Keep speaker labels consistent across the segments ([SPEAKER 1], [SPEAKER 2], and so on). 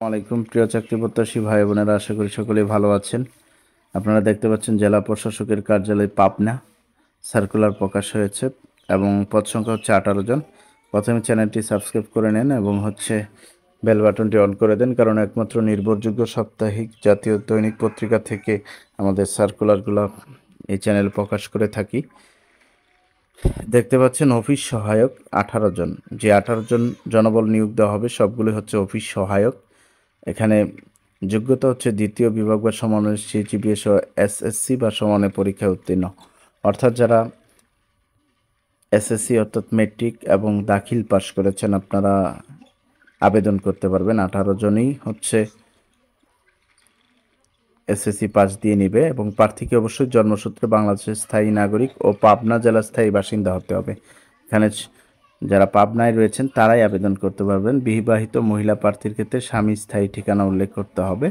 [SPEAKER 1] আলাইকুম প্রিয় চাকরি প্রত্যাশী ভাই বোনেরা, আশা করি সকলেই ভালো আছেন। আপনারা দেখতে পাচ্ছেন জেলা প্রশাসকের কার্যালয় পাবনা সার্কুলার প্রকাশ হয়েছে এবং পদ সংখ্যা হচ্ছে 18 জন। প্রথমে চ্যানেলটি সাবস্ক্রাইব করে নেন এবং বেল বাটনটি অন করে দেন, কারণ একমাত্র নির্ভরযোগ্য সাপ্তাহিক জাতীয় দৈনিক পত্রিকা থেকে আমাদের সার্কুলারগুলো এই চ্যানেল প্রকাশ করে থাকি। দেখতে পাচ্ছেন অফিস সহায়ক 18 জন। যে 18 জন জনবল নিয়োগ দেওয়া হবে সবগুলো হচ্ছে অফিস সহায়ক। এখানে যোগ্যতা হচ্ছে দ্বিতীয় বিভাগ বা সমানের সিজিপিএ সহ এসএসসি বা সমানের পরীক্ষায় উত্তীর্ণ, অর্থাৎ যারা এসএসসি অর্থাৎ মেট্রিক এবং দাখিল পাশ করেছেন আপনারা আবেদন করতে পারবেন। 18 জনই হচ্ছে এসএসসি পাস দিয়ে নিবে এবং প্রার্থীকে অবশ্যই জন্মসূত্রে বাংলাদেশের স্থায়ী নাগরিক ও পাবনা জেলার স্থায়ী বাসিন্দা হতে হবে। এখানে যারা পাবনায় রয়েছেন তারাই আবেদন করতে পারবেন। বিবাহিত মহিলা প্রার্থীর ক্ষেত্রে স্বামী স্থায়ী ঠিকানা উল্লেখ করতে হবে।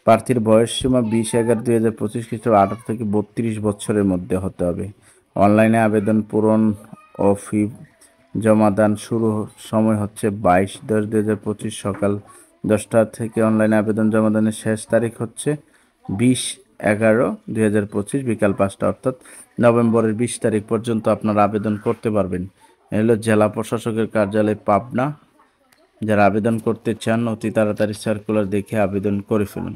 [SPEAKER 1] প্রার্থীর বয়সসীমা 20/11/2025 খ্রিস্টাব্দ 18 থেকে 32 বছরের মধ্যে হতে হবে। অনলাইনে আবেদন পূরণ ও ফি জমাদান শুরু সময় হচ্ছে 22/10/2025 সকাল 10টা থেকে। অনলাইনে আবেদন জমাদানের শেষ তারিখ হচ্ছে 20/11/2025 বিকাল 5টা, অর্থাৎ নভেম্বরের 20 তারিখ পর্যন্ত আপনারা আবেদন করতে পারবেন। এ হলো জেলা প্রশাসকের কার্যালয় পাবনা। যারা আবেদন করতে চান অতি তাড়াতাড়ি সার্কুলার দেখে আবেদন করে ফেলুন।